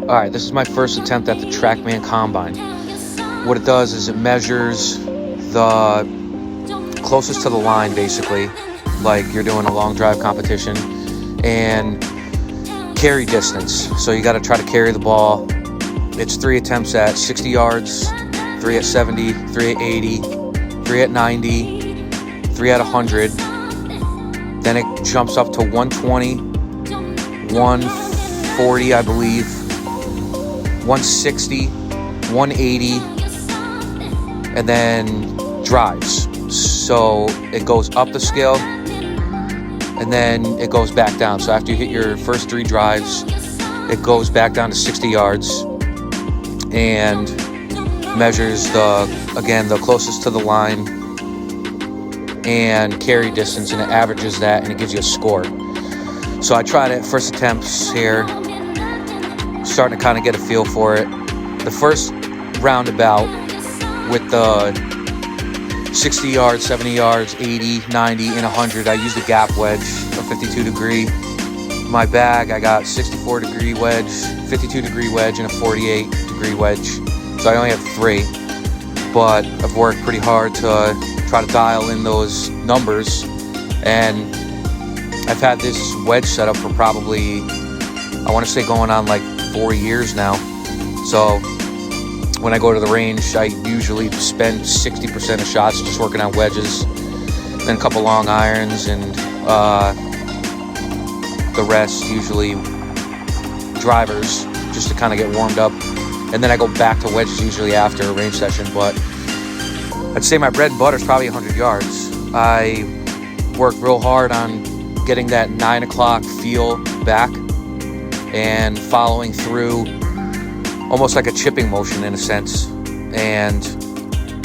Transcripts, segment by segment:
Alright, this is my first attempt at the Trackman Combine. What it does is it measures the closest to the line, basically, like you're doing a long drive competition, and carry distance. So you got to try to carry the ball. It's 3 attempts at 60 yards, 3 at 70, 3 at 80, 3 at 90, 3 at 100. Then it jumps up to 120, 140, I believe, 160, 180, and then drives. So it goes up the scale and then it goes back down. So after you hit your first 3 drives, it goes back down to 60 yards and measures the closest to the line and carry distance, and it averages that and it gives you a score. So I tried it, first attempts here, starting to kind of get a feel for it. The first roundabout with the 60 yards, 70 yards, 80, 90, and 100, I used a gap wedge, a 52 degree. My bag, I got 64 degree wedge, 52 degree wedge, and a 48 degree wedge. So I only have 3, but I've worked pretty hard to try to dial in those numbers, and I've had this wedge set up for probably, I want to say, going on like 4 years now. So when I go to the range, I usually spend 60% of shots just working on wedges, then a couple long irons, and the rest usually drivers, just to kind of get warmed up. And then I go back to wedges usually after a range session. But I'd say my bread and butter is probably 100 yards. I worked real hard on getting that 9 o'clock feel back and following through almost like a chipping motion in a sense. And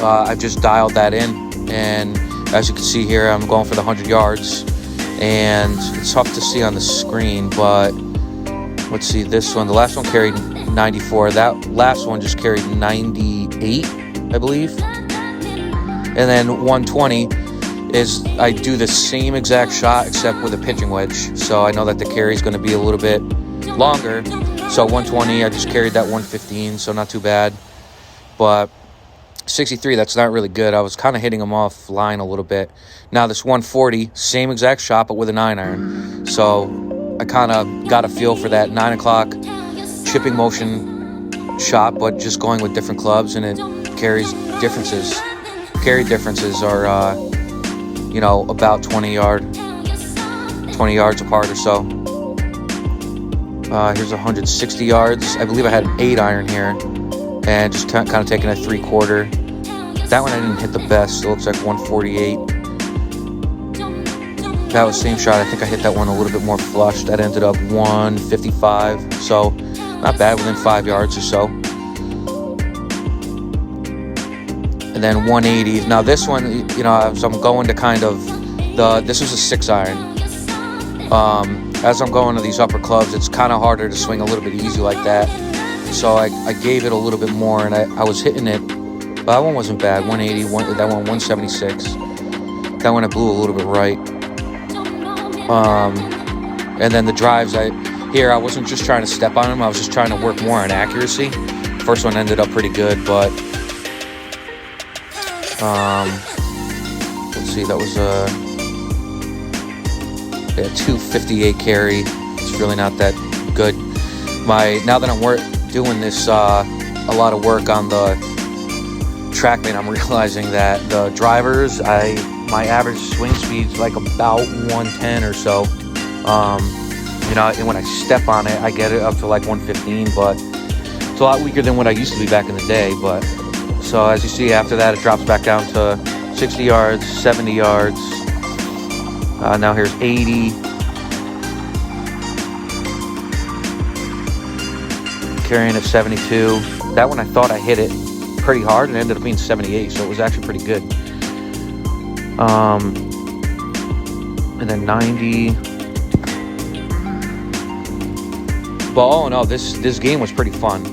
I've just dialed that in. And as you can see here, I'm going for the 100 yards. And it's tough to see on the screen, but let's see this one. The last one carried 94. That last one just carried 98, I believe. And then 120 is I do the same exact shot except with a pitching wedge. So I know that the carry is going to be a little bit longer. So 120, I just carried that 115, so not too bad. But 63, that's not really good. I was kind of hitting them off line a little bit. Now this 140, same exact shot, but with a 9-iron. So I kind of got a feel for that 9 o'clock chipping motion shot, but just going with different clubs, and it carries differences. Carry differences are, about 20 yards apart or so. Here's 160 yards. I believe I had an 8-iron here, and just kind of taking a 3/4. That one I didn't hit the best. It looks like 148. That was the same shot. I think I hit that one a little bit more flush. That ended up 155. So not bad, within 5 yards or so. And then 180. Now this one, so I'm going to kind of this was a 6-iron. As I'm going to these upper clubs, it's kind of harder to swing a little bit easy like that. So I gave it a little bit more, and I was hitting it. But that one wasn't bad. 180, that one 176. That one I blew a little bit right. And then the drives, I wasn't just trying to step on them. I was just trying to work more on accuracy. First one ended up pretty good, but let's see, that was a 258 carry. It's really not that good. Now that I'm doing this, a lot of work on the Trackman, I'm realizing that the drivers, my average swing speed's like about 110 or so. And when I step on it, I get it up to like 115, but it's a lot weaker than what I used to be back in the day. But so as you see, after that, it drops back down to 60 yards, 70 yards. Now here's 80. Carrying at 72. That one I thought I hit it pretty hard, and it ended up being 78, so it was actually pretty good. And then 90. But all in all, this game was pretty fun.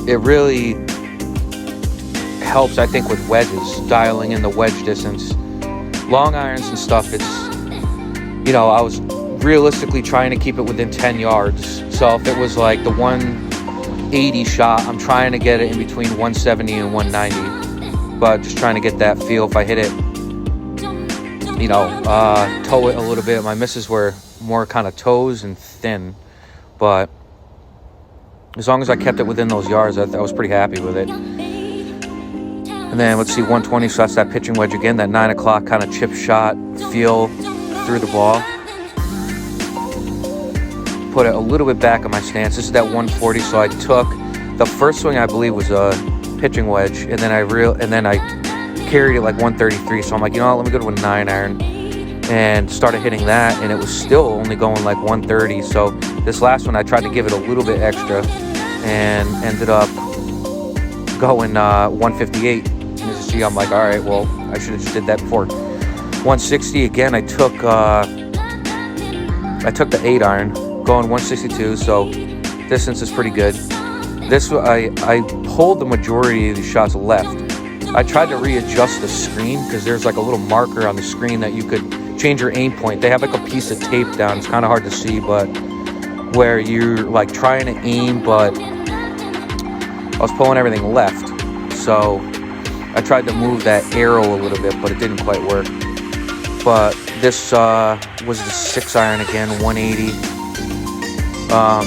It really helps, I think, with wedges, dialing in the wedge distance. Long irons and stuff, it's, I was realistically trying to keep it within 10 yards. So if it was like the 180 shot, I'm trying to get it in between 170 and 190. But just trying to get that feel. If I hit it, you know, toe it a little bit. My misses were more kind of toes and thin. But as long as I kept it within those yards, I was pretty happy with it. And then let's see, 120, so that's that pitching wedge again, that 9 o'clock kind of chip shot feel through the ball. Put it a little bit back on my stance. This is that 140, so I took the first swing, I believe, was a pitching wedge, and then I carried it like 133. So I'm like, you know what, let me go to a 9 iron, and started hitting that, and it was still only going like 130. So this last one, I tried to give it a little bit extra, and ended up going 158. And as you see, I'm like, all right, well, I should have just did that before. 160 again. I took the 8 iron, going 162. So distance is pretty good. This I pulled the majority of these shots left. I tried to readjust the screen because there's like a little marker on the screen that you could change your aim point. They have like a piece of tape down. It's kind of hard to see, but where you're like trying to aim, but I was pulling everything left. So I tried to move that arrow a little bit, but it didn't quite work. But this was the 6 iron again, 180.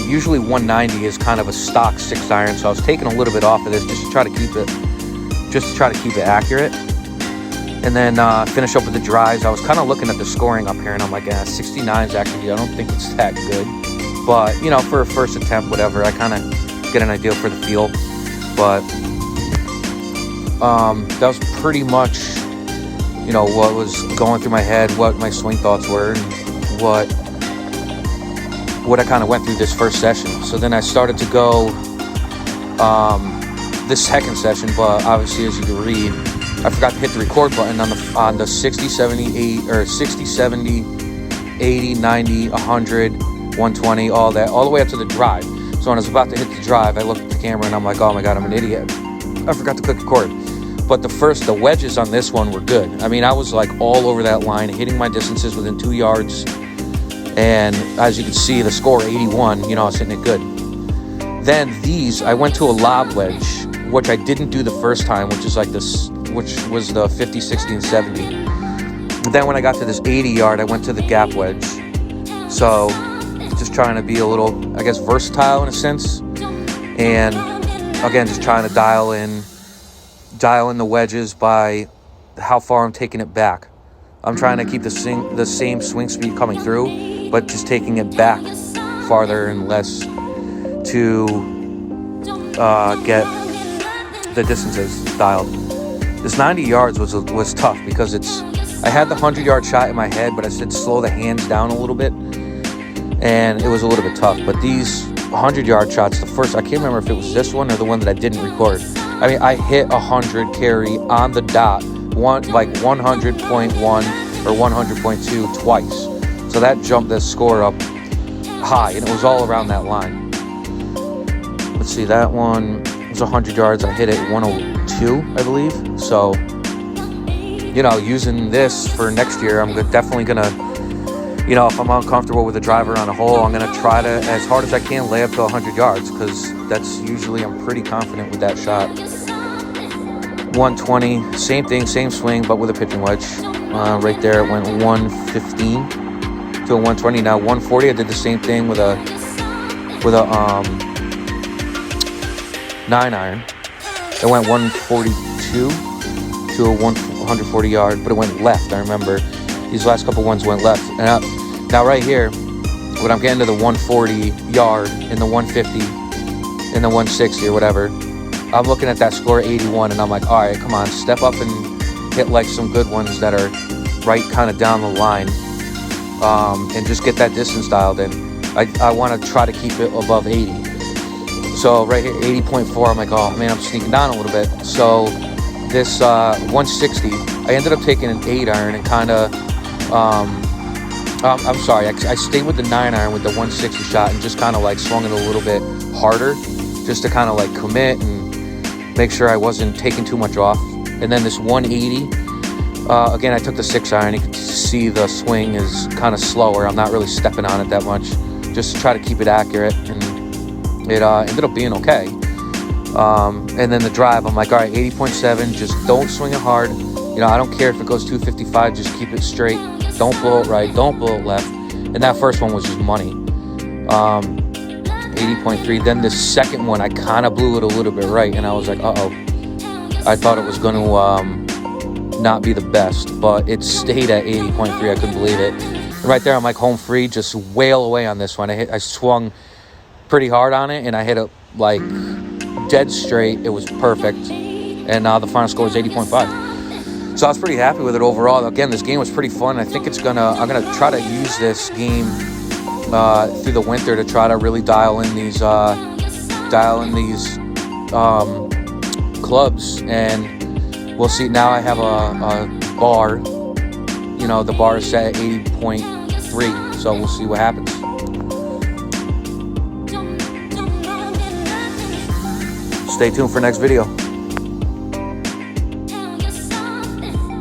Usually 190 is kind of a stock 6 iron, so I was taking a little bit off of this just to try to keep it accurate. And then finish up with the drives. I was kind of looking at the scoring up here, and I'm like, 69 is actually, I don't think it's that good. But, you know, for a first attempt, whatever, I kind of get an idea for the feel. But that was pretty much, you know, what was going through my head, what my swing thoughts were, and what I kind of went through this first session. So then I started to go this second session, but obviously, as you can read, I forgot to hit the record button on the 60, 70, 80, 90, 100, 120, all that, all the way up to the drive. So when I was about to hit the drive, I looked at the camera and I'm like, oh my God, I'm an idiot. I forgot to click record. But the wedges on this one were good. I mean, I was like all over that line, hitting my distances within 2 yards. And as you can see, the score 81, you know, I was hitting it good. Then these, I went to a lob wedge, which I didn't do the first time, which was the 50, 60, and 70. And then when I got to this 80 yard, I went to the gap wedge. So just trying to be a little, I guess, versatile in a sense. And again, just trying to dial in the wedges by how far I'm taking it back. I'm trying to keep the same swing speed coming through, but just taking it back farther and less to get the distances dialed. This 90 yards was tough because I had the 100-yard shot in my head, but I said slow the hands down a little bit, and it was a little bit tough. But these 100-yard shots, the first, I can't remember if it was this one or the one that I didn't record. I mean, I hit 100 carry on the dot, like 100.1 or 100.2 twice. So that jumped the score up high, and it was all around that line. Let's see, that one was 100 yards. I hit it 102, I believe. So, you know, using this for next year, I'm definitely going to, you know, if I'm uncomfortable with the driver on a hole, I'm going to try to, as hard as I can, lay up to 100 yards, because that's usually, I'm pretty confident with that shot. 120, same thing, same swing, but with a pitching wedge. Right there, it went 115 to a 120. Now 140, I did the same thing with a 9 iron. It went 142 to a 140 yard, but it went left. I remember these last couple ones went left. And now right here, when I'm getting to the 140 yard in the 150 in the 160 or whatever, I'm looking at that score 81, and I'm like, all right, come on, step up and hit like some good ones that are right kind of down the line, and just get that distance dialed in. I want to try to keep it above 80. So right here, 80.4, I'm like, oh man, I'm sneaking down a little bit. So this 160, I ended up taking an 8 iron and kind of, I'm sorry, I stayed with the 9 iron with the 160 shot and just kind of like swung it a little bit harder just to kind of like commit and make sure I wasn't taking too much off. And then this 180, Again, I took the 6-iron. You can see the swing is kind of slower. I'm not really stepping on it that much, just to try to keep it accurate, and it ended up being okay. And then the drive, I'm like, all right, 80.7, just don't swing it hard. You know, I don't care if it goes 255, just keep it straight. Don't blow it right, don't blow it left. And that first one was just money. 80.3. Then the second one, I kind of blew it a little bit right, and I was like, uh-oh. I thought it was going to not be the best, but it stayed at 80.3. I couldn't believe it. And right there, I'm like home free, just wail away on this one. I swung pretty hard on it, and I hit it like dead straight. It was perfect. And now the final score is 80.5. So I was pretty happy with it overall. Again, this game was pretty fun. I think I'm gonna try to use this game through the winter to try to really dial in these clubs, and we'll see. Now I have a bar. You know, the bar is set at 80.3, so we'll see what happens. Stay tuned for next video.